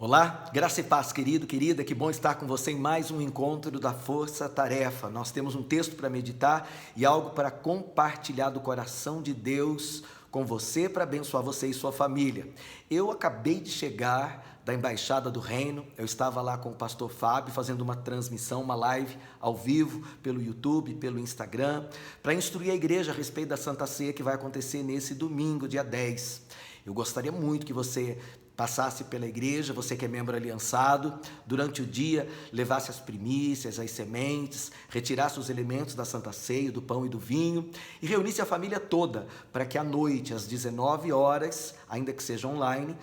Olá, graça e paz, querido, querida, que bom estar com você em mais um encontro da Força Tarefa. Nós temos um texto para meditar e algo para compartilhar do coração de Deus com você, para abençoar você e sua família. Eu acabei de chegar da Embaixada do Reino, eu estava lá com o pastor Fábio fazendo uma transmissão, uma live ao vivo pelo YouTube, pelo Instagram, para instruir a igreja a respeito da Santa Ceia que vai acontecer nesse domingo, dia 10. Eu gostaria muito que você passasse pela igreja, você que é membro aliançado, durante o dia levasse as primícias, as sementes, retirasse os elementos da Santa Ceia, do pão e do vinho, e reunisse a família toda, para que à noite, às 19 horas, ainda que seja online,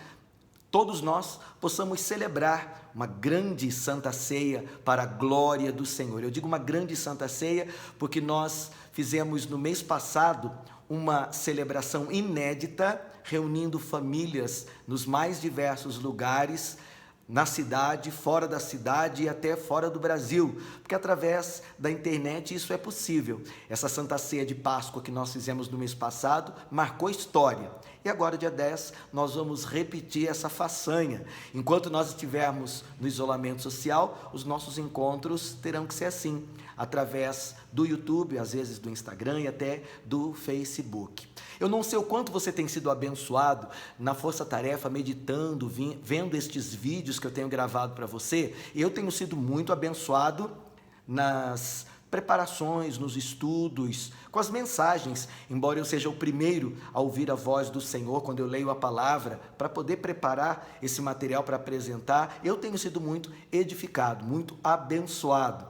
todos nós possamos celebrar uma grande Santa Ceia para a glória do Senhor. Eu digo uma grande Santa Ceia porque nós fizemos no mês passado uma celebração inédita, reunindo famílias nos mais diversos lugares, na cidade, fora da cidade e até fora do Brasil, porque através da internet isso é possível. Essa Santa Ceia de Páscoa que nós fizemos no mês passado marcou história. E agora, dia 10, nós vamos repetir essa façanha. Enquanto nós estivermos no isolamento social, os nossos encontros terão que ser assim, através do YouTube, às vezes do Instagram e até do Facebook. Eu não sei o quanto você tem sido abençoado na Força Tarefa, meditando, vendo estes vídeos que eu tenho gravado para você. Eu tenho sido muito abençoado nas preparações, nos estudos, com as mensagens, embora eu seja o primeiro a ouvir a voz do Senhor quando eu leio a palavra, para poder preparar esse material para apresentar, eu tenho sido muito edificado, muito abençoado.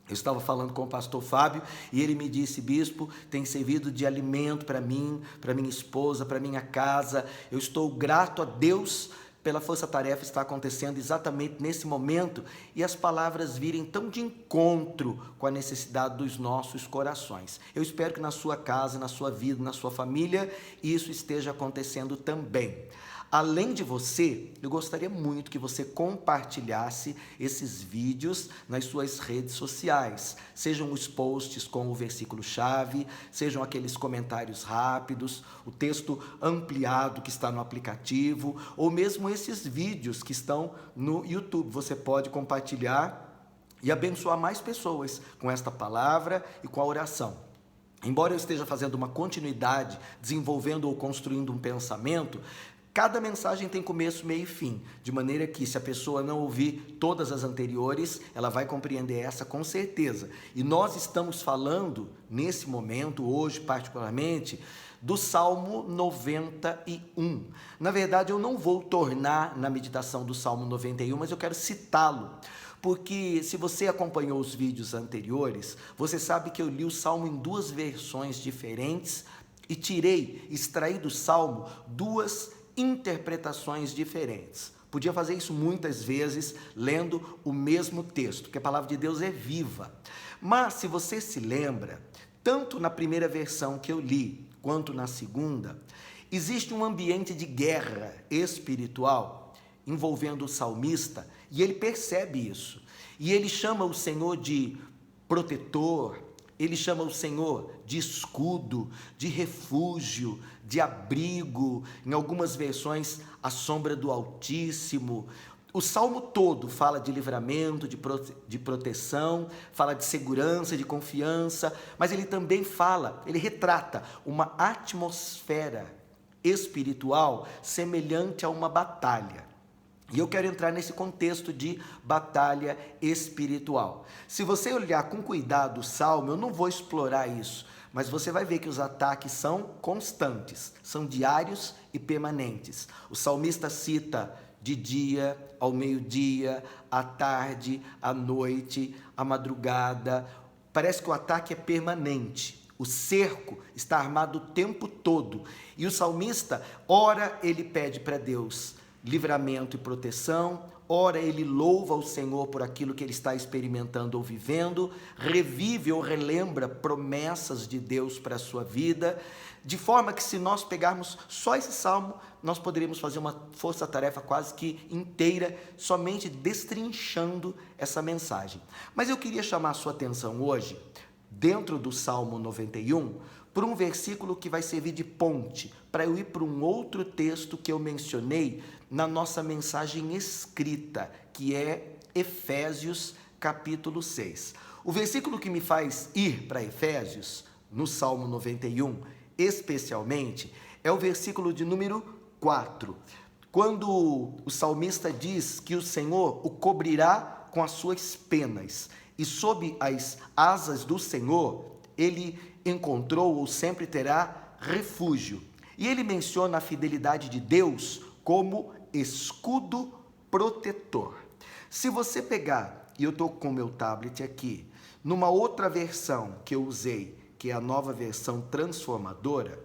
Eu estava falando com o pastor Fábio e ele me disse: bispo, tem servido de alimento para mim, para minha esposa, para minha casa. Eu estou grato a Deus pela força-tarefa estar acontecendo exatamente nesse momento e as palavras virem tão de encontro com a necessidade dos nossos corações. Eu espero que na sua casa, na sua vida, na sua família, isso esteja acontecendo também. Além de você, eu gostaria muito que você compartilhasse esses vídeos nas suas redes sociais, sejam os posts com o versículo-chave, sejam aqueles comentários rápidos, o texto ampliado que está no aplicativo, ou mesmo esses vídeos que estão no YouTube. Você pode compartilhar e abençoar mais pessoas com esta palavra e com a oração. Embora eu esteja fazendo uma continuidade, desenvolvendo ou construindo um pensamento, cada mensagem tem começo, meio e fim, de maneira que se a pessoa não ouvir todas as anteriores, ela vai compreender essa com certeza. E nós estamos falando, nesse momento, hoje particularmente, do Salmo 91. Na verdade, eu não vou tornar na meditação do Salmo 91, mas eu quero citá-lo. Porque se você acompanhou os vídeos anteriores, você sabe que eu li o Salmo em duas versões diferentes e extraí do Salmo duas interpretações diferentes. Podia fazer isso muitas vezes lendo o mesmo texto, porque a palavra de Deus é viva. Mas se você se lembra, tanto na primeira versão que eu li, quanto na segunda, existe um ambiente de guerra espiritual envolvendo o salmista, e ele percebe isso. E ele chama o Senhor de protetor, ele chama o Senhor de escudo, de refúgio, de abrigo, em algumas versões, a sombra do Altíssimo. O Salmo todo fala de livramento, de proteção, fala de segurança, de confiança, mas ele também ele retrata uma atmosfera espiritual semelhante a uma batalha. E eu quero entrar nesse contexto de batalha espiritual. Se você olhar com cuidado o Salmo, eu não vou explorar isso, mas você vai ver que os ataques são constantes, são diários e permanentes. O salmista cita de dia, ao meio-dia, à tarde, à noite, à madrugada. Parece que o ataque é permanente. O cerco está armado o tempo todo. E o salmista, ora ele pede para Deus livramento e proteção, ora ele louva o Senhor por aquilo que ele está experimentando ou vivendo, revive ou relembra promessas de Deus para a sua vida, de forma que se nós pegarmos só esse salmo, nós poderíamos fazer uma força-tarefa quase que inteira, somente destrinchando essa mensagem. Mas eu queria chamar a sua atenção hoje, dentro do Salmo 91, por um versículo que vai servir de ponte para eu ir para um outro texto que eu mencionei na nossa mensagem escrita, que é Efésios capítulo 6. O versículo que me faz ir para Efésios, no Salmo 91, especialmente, é o versículo de número 4, quando o salmista diz que o Senhor o cobrirá com as suas penas, e sob as asas do Senhor, ele encontrou ou sempre terá refúgio. E ele menciona a fidelidade de Deus como escudo protetor. Se você pegar, e eu estou com o meu tablet aqui, numa outra versão que eu usei, que é a nova versão transformadora,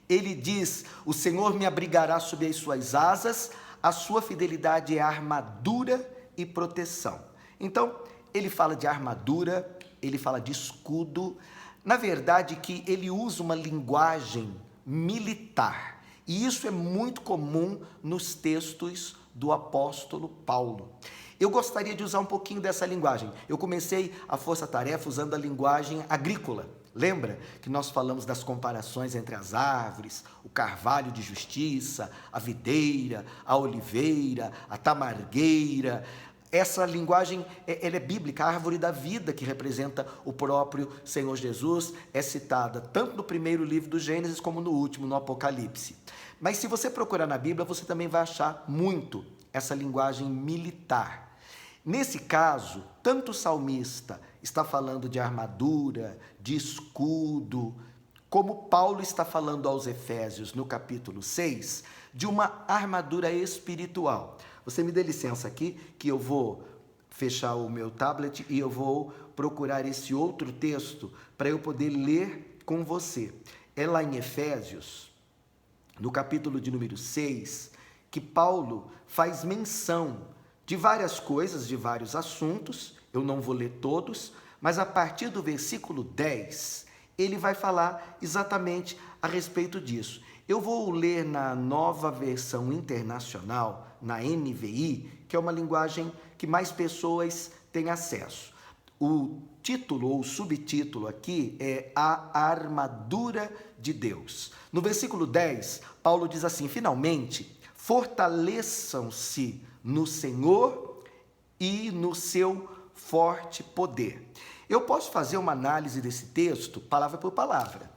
ele diz: o Senhor me abrigará sob as suas asas, a sua fidelidade é armadura e proteção. Então, ele fala de armadura, ele fala de escudo, na verdade que ele usa uma linguagem militar, e isso é muito comum nos textos do apóstolo Paulo. Eu gostaria de usar um pouquinho dessa linguagem. Eu comecei a força-tarefa usando a linguagem agrícola. Lembra que nós falamos das comparações entre as árvores, o carvalho de justiça, a videira, a oliveira, a tamargueira. Essa linguagem ela é bíblica. A árvore da vida, que representa o próprio Senhor Jesus, é citada tanto no primeiro livro do Gênesis como no último, no Apocalipse. Mas se você procurar na Bíblia, você também vai achar muito essa linguagem militar. Nesse caso, tanto o salmista está falando de armadura, de escudo, como Paulo está falando aos Efésios no capítulo 6, de uma armadura espiritual. Você me dê licença aqui, que eu vou fechar o meu tablet e eu vou procurar esse outro texto para eu poder ler com você. É lá em Efésios, no capítulo de número 6, que Paulo faz menção de várias coisas, de vários assuntos. Eu não vou ler todos, mas a partir do versículo 10, ele vai falar exatamente a respeito disso. Eu vou ler na nova versão internacional, na NVI, que é uma linguagem que mais pessoas têm acesso. O título ou subtítulo aqui é A Armadura de Deus. No versículo 10, Paulo diz assim: finalmente, fortaleçam-se no Senhor e no seu forte poder. Eu posso fazer uma análise desse texto, palavra por palavra.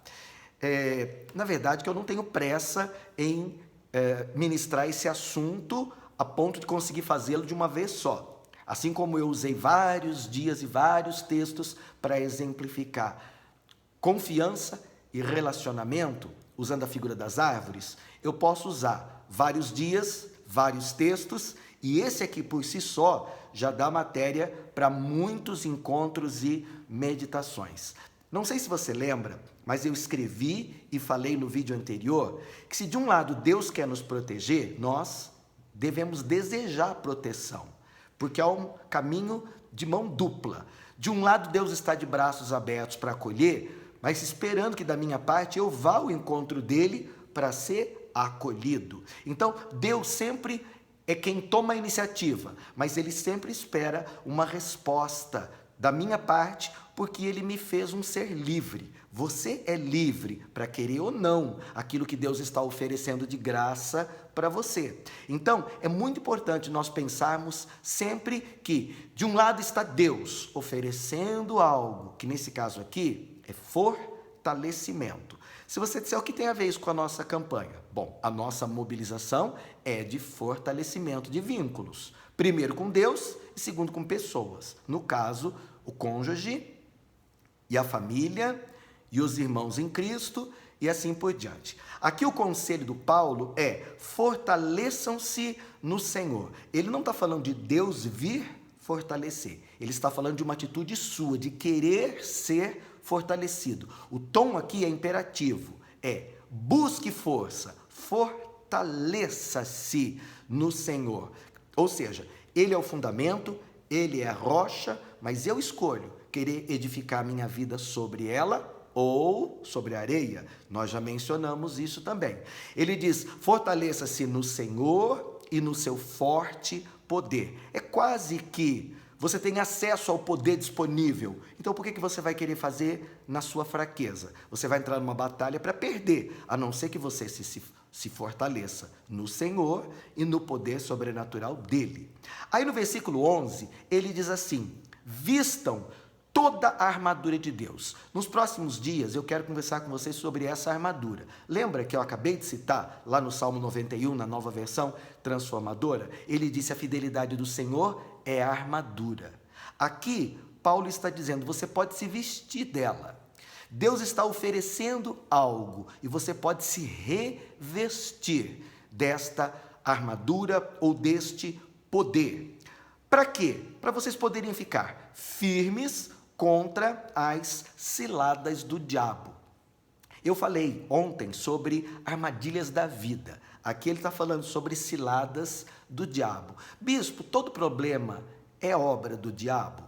Na verdade, que eu não tenho pressa em ministrar esse assunto a ponto de conseguir fazê-lo de uma vez só. Assim como eu usei vários dias e vários textos para exemplificar confiança e relacionamento, usando a figura das árvores, eu posso usar vários dias, vários textos, e esse aqui por si só já dá matéria para muitos encontros e meditações. Não sei se você lembra, mas eu escrevi e falei no vídeo anterior que se de um lado Deus quer nos proteger, nós devemos desejar proteção, porque há um caminho de mão dupla. De um lado Deus está de braços abertos para acolher, mas esperando que da minha parte eu vá ao encontro dele para ser acolhido. Então Deus sempre é quem toma a iniciativa, mas ele sempre espera uma resposta da minha parte, porque ele me fez um ser livre. Você é livre para querer ou não aquilo que Deus está oferecendo de graça para você. Então, é muito importante nós pensarmos sempre que, de um lado está Deus oferecendo algo, que nesse caso aqui é fortalecimento. Se você disser o que tem a ver isso com a nossa campanha? Bom, a nossa mobilização é de fortalecimento de vínculos. Primeiro com Deus e segundo com pessoas. No caso, o cônjuge e a família e os irmãos em Cristo e assim por diante. Aqui o conselho do Paulo é: fortaleçam-se no Senhor. Ele não está falando de Deus vir fortalecer. Ele está falando de uma atitude sua, de querer ser fortalecido. O tom aqui é imperativo, é busque força, fortaleça-se no Senhor. Ou seja, ele é o fundamento, ele é a rocha, mas eu escolho querer edificar minha vida sobre ela ou sobre a areia. Nós já mencionamos isso também. Ele diz: fortaleça-se no Senhor e no seu forte poder. É quase que Você tem acesso ao poder disponível. Então por que você vai querer fazer na sua fraqueza? Você vai entrar numa batalha para perder, a não ser que você se fortaleça no Senhor e no poder sobrenatural dele. Aí no versículo 11, ele diz assim: vistam toda a armadura de Deus. Nos próximos dias eu quero conversar com vocês sobre essa armadura. Lembra que eu acabei de citar lá no Salmo 91, na nova versão transformadora? Ele disse: a fidelidade do Senhor é a armadura. Aqui, Paulo está dizendo, você pode se vestir dela. Deus está oferecendo algo e você pode se revestir desta armadura ou deste poder. Para quê? Para vocês poderem ficar firmes contra as ciladas do diabo. Eu falei ontem sobre armadilhas da vida. Aqui ele está falando sobre ciladas do diabo. Bispo, todo problema é obra do diabo?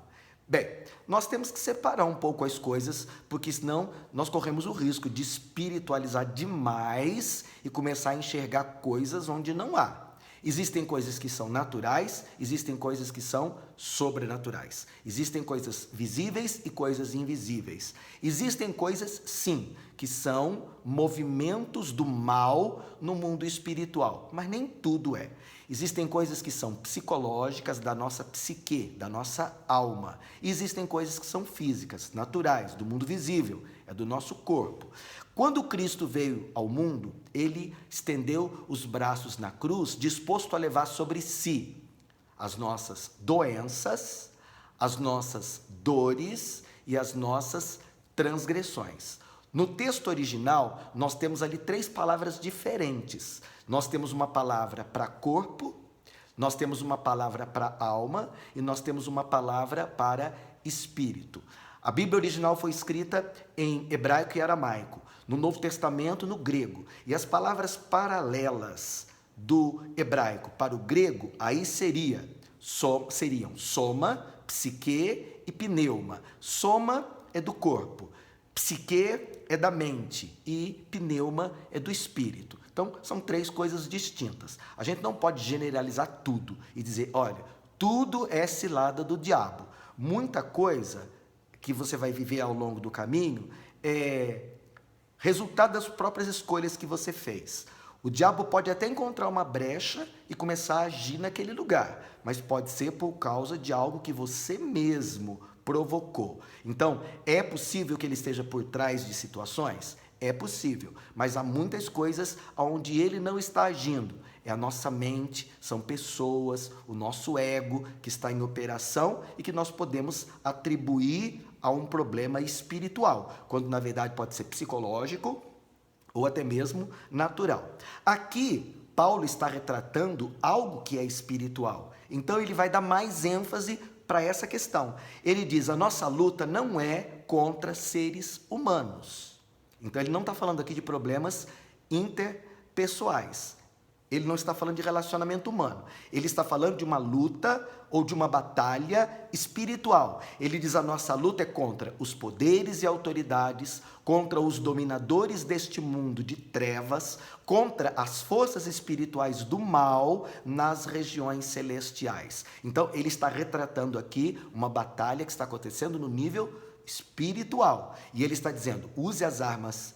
Bem, nós temos que separar um pouco as coisas, porque senão nós corremos o risco de espiritualizar demais e começar a enxergar coisas onde não há. Existem coisas que são naturais, existem coisas que são sobrenaturais. Existem coisas visíveis e coisas invisíveis. Existem coisas, sim, que são movimentos do mal no mundo espiritual, mas nem tudo é. Existem coisas que são psicológicas, da nossa psique, da nossa alma. E existem coisas que são físicas, naturais, do mundo visível, é do nosso corpo. Quando Cristo veio ao mundo, ele estendeu os braços na cruz, disposto a levar sobre si as nossas doenças, as nossas dores e as nossas transgressões. No texto original, nós temos ali 3 palavras diferentes. Nós temos uma palavra para corpo, nós temos uma palavra para alma e nós temos uma palavra para espírito. A Bíblia original foi escrita em hebraico e aramaico, no Novo Testamento no grego. E as palavras paralelas do hebraico para o grego, aí seriam soma, psique e pneuma. Soma é do corpo, psique é da mente e pneuma é do espírito. Então, são 3 coisas distintas. A gente não pode generalizar tudo e dizer, olha, tudo é cilada do diabo. Muita coisa que você vai viver ao longo do caminho é resultado das próprias escolhas que você fez. O diabo pode até encontrar uma brecha e começar a agir naquele lugar, mas pode ser por causa de algo que você mesmo provocou. Então, é possível que ele esteja por trás de situações? É possível, mas há muitas coisas onde ele não está agindo. É a nossa mente, são pessoas, o nosso ego que está em operação e que nós podemos atribuir a um problema espiritual, quando na verdade pode ser psicológico ou até mesmo natural. Aqui, Paulo está retratando algo que é espiritual. Então ele vai dar mais ênfase para essa questão. Ele diz, a nossa luta não é contra seres humanos. Então ele não está falando aqui de problemas interpessoais. Ele não está falando de relacionamento humano. Ele está falando de uma luta ou de uma batalha espiritual. Ele diz, a nossa luta é contra os poderes e autoridades, contra os dominadores deste mundo de trevas, contra as forças espirituais do mal nas regiões celestiais. Então, ele está retratando aqui uma batalha que está acontecendo no nível espiritual. E ele está dizendo, use as armas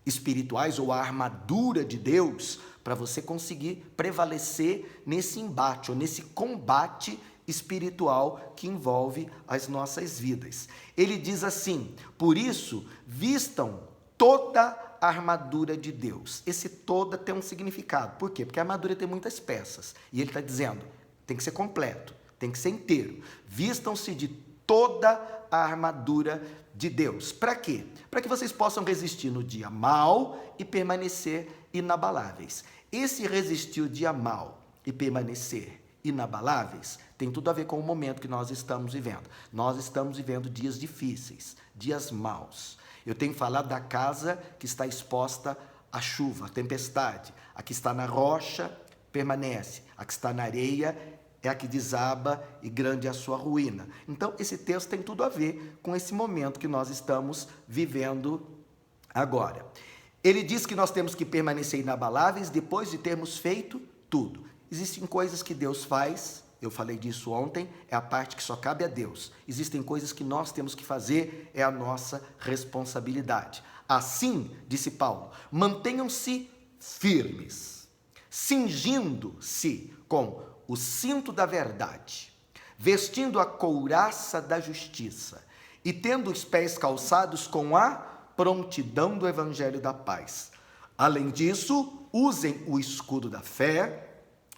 espirituais ou a armadura de Deus para você conseguir prevalecer nesse embate ou nesse combate espiritual que envolve as nossas vidas. Ele diz assim, por isso, vistam toda a armadura de Deus. Esse toda tem um significado. Por quê? Porque a armadura tem muitas peças. E ele está dizendo, tem que ser completo, tem que ser inteiro. Vistam-se de toda a armadura de Deus. Para quê? Para que vocês possam resistir no dia mau e permanecer inabaláveis. Esse resistir o dia mau e permanecer inabaláveis tem tudo a ver com o momento que nós estamos vivendo. Nós estamos vivendo dias difíceis, dias maus. Eu tenho falado da casa que está exposta à chuva, à tempestade. A que está na rocha permanece, a que está na areia é a que desaba e grande é a sua ruína. Então, esse texto tem tudo a ver com esse momento que nós estamos vivendo agora. Ele diz que nós temos que permanecer inabaláveis depois de termos feito tudo. Existem coisas que Deus faz eu falei disso ontem, é a parte que só cabe a Deus. Existem coisas que nós temos que fazer, é a nossa responsabilidade. Assim, disse Paulo, mantenham-se firmes, cingindo-se com o cinto da verdade, vestindo a couraça da justiça e tendo os pés calçados com a prontidão do evangelho da paz. Além disso, usem o escudo da fé,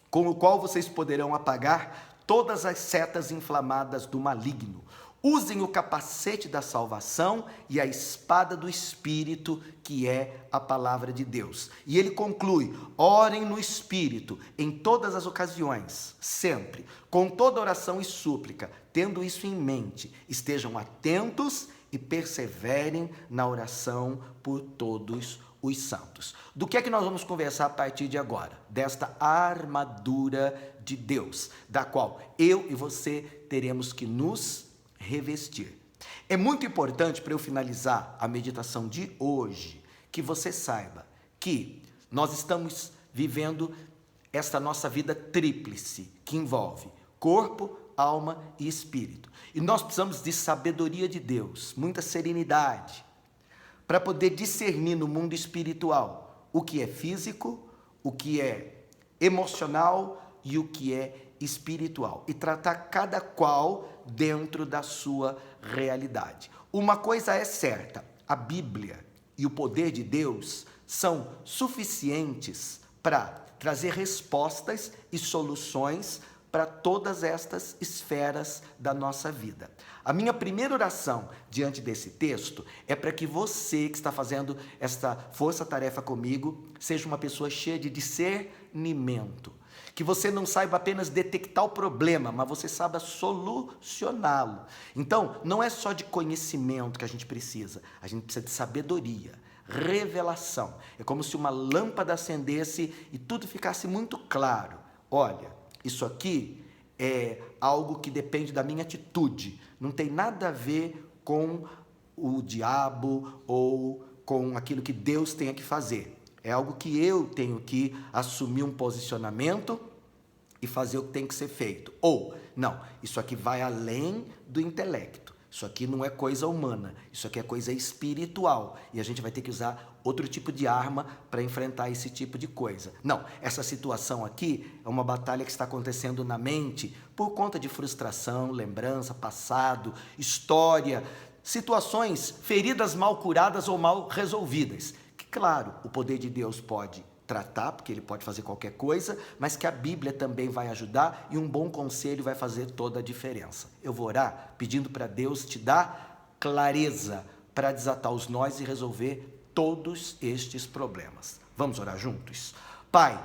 com o qual vocês poderão apagar todas as setas inflamadas do maligno. Usem o capacete da salvação e a espada do Espírito, que é a palavra de Deus. E ele conclui, orem no Espírito em todas as ocasiões, sempre, com toda oração e súplica, tendo isso em mente, estejam atentos e perseverem na oração por todos os santos. Do que é que nós vamos conversar a partir de agora? Desta armadura de Deus, da qual eu e você teremos que nos revestir. É muito importante, para eu finalizar a meditação de hoje, que você saiba que nós estamos vivendo esta nossa vida tríplice, que envolve corpo, alma e espírito. E nós precisamos de sabedoria de Deus, muita serenidade, para poder discernir no mundo espiritual o que é físico, o que é emocional e o que é espiritual, e tratar cada qual dentro da sua realidade. Uma coisa é certa, a Bíblia e o poder de Deus são suficientes para trazer respostas e soluções para todas estas esferas da nossa vida. A minha primeira oração diante desse texto é para que você que está fazendo esta força-tarefa comigo seja uma pessoa cheia de discernimento. Que você não saiba apenas detectar o problema, mas você saiba solucioná-lo. Então, não é só de conhecimento que a gente precisa de sabedoria, revelação. É como se uma lâmpada acendesse e tudo ficasse muito claro. Olha, isso aqui é algo que depende da minha atitude, não tem nada a ver com o diabo ou com aquilo que Deus tenha que fazer. É algo que eu tenho que assumir um posicionamento e fazer o que tem que ser feito. Ou, não, isso aqui vai além do intelecto. Isso aqui não é coisa humana, isso aqui é coisa espiritual. E a gente vai ter que usar outro tipo de arma para enfrentar esse tipo de coisa. Não, essa situação aqui é uma batalha que está acontecendo na mente por conta de frustração, lembrança, passado, história, situações, feridas mal curadas ou mal resolvidas. Claro, o poder de Deus pode tratar, porque ele pode fazer qualquer coisa, mas que a Bíblia também vai ajudar e um bom conselho vai fazer toda a diferença. Eu vou orar pedindo para Deus te dar clareza para desatar os nós e resolver todos estes problemas. Vamos orar juntos? Pai,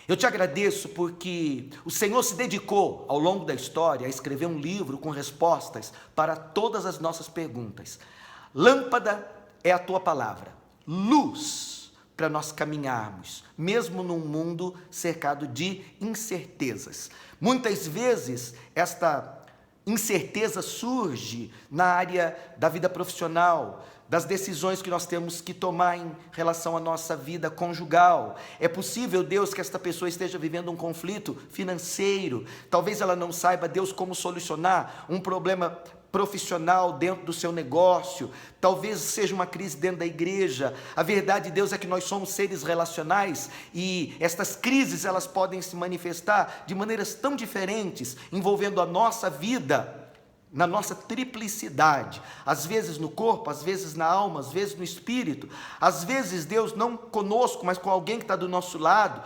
eu te agradeço porque o Senhor se dedicou ao longo da história a escrever um livro com respostas para todas as nossas perguntas. Lâmpada é a tua palavra. Luz para nós caminharmos, mesmo num mundo cercado de incertezas. Muitas vezes esta incerteza surge na área da vida profissional, das decisões que nós temos que tomar em relação à nossa vida conjugal. É possível, Deus, que esta pessoa esteja vivendo um conflito financeiro, talvez ela não saiba, Deus, como solucionar um problema profissional dentro do seu negócio, talvez seja uma crise dentro da igreja. A verdade, Deus, é que nós somos seres relacionais e estas crises elas podem se manifestar de maneiras tão diferentes, envolvendo a nossa vida, na nossa triplicidade, às vezes no corpo, às vezes na alma, às vezes no espírito, às vezes, Deus, não conosco, mas com alguém que está do nosso lado,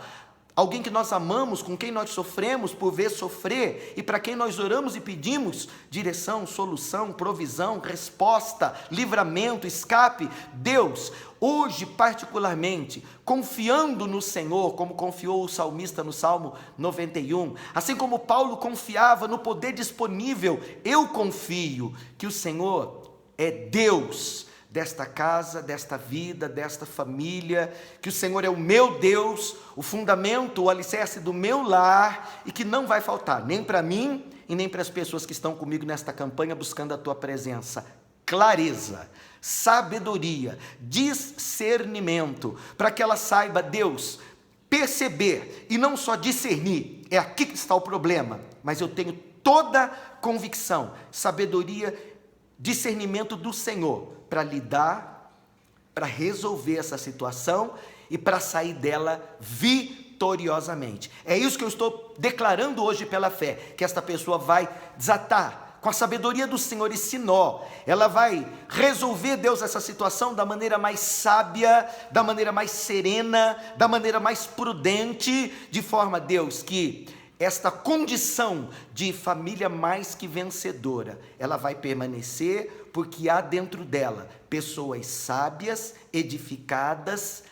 alguém que nós amamos, com quem nós sofremos por ver sofrer e para quem nós oramos e pedimos direção, solução, provisão, resposta, livramento, escape. Deus, hoje particularmente, confiando no Senhor, como confiou o salmista no Salmo 91, assim como Paulo confiava no poder disponível, eu confio que o Senhor é Deus desta casa, desta vida, desta família, que o Senhor é o meu Deus, o fundamento, o alicerce do meu lar, e que não vai faltar, nem para mim e nem para as pessoas que estão comigo nesta campanha buscando a tua presença. Clareza, sabedoria, discernimento, para que ela saiba, Deus, perceber e não só discernir, é aqui que está o problema, mas eu tenho toda convicção, sabedoria, discernimento do Senhor para lidar, para resolver essa situação e para sair dela vitoriosamente. É isso que eu estou declarando hoje pela fé, que esta pessoa vai desatar com a sabedoria do Senhor esse nó. Ela vai resolver, Deus, essa situação da maneira mais sábia, da maneira mais serena, da maneira mais prudente, de forma, Deus, que esta condição de família mais que vencedora, ela vai permanecer, porque há dentro dela pessoas sábias, edificadas,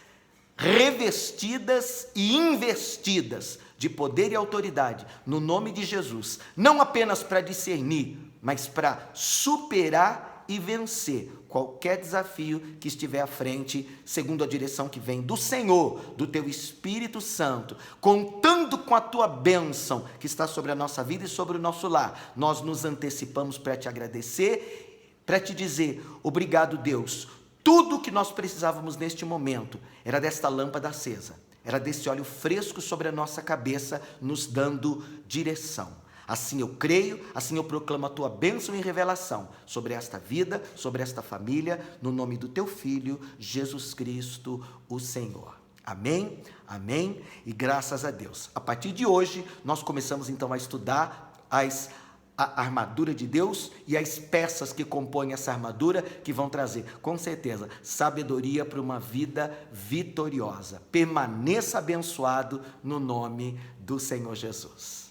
revestidas e investidas de poder e autoridade, no nome de Jesus, não apenas para discernir, mas para superar e vencer qualquer desafio que estiver à frente, segundo a direção que vem do Senhor, do teu Espírito Santo, contando com a tua bênção que está sobre a nossa vida e sobre o nosso lar. Nós nos antecipamos para te agradecer, para te dizer, obrigado, Deus. Tudo o que nós precisávamos neste momento era desta lâmpada acesa, era desse óleo fresco sobre a nossa cabeça, nos dando direção. Assim eu creio, assim eu proclamo a tua bênção e revelação sobre esta vida, sobre esta família, no nome do teu Filho, Jesus Cristo, o Senhor. Amém, amém e graças a Deus. A partir de hoje, nós começamos então a estudar a armadura de Deus e as peças que compõem essa armadura, que vão trazer, com certeza, sabedoria para uma vida vitoriosa. Permaneça abençoado no nome do Senhor Jesus.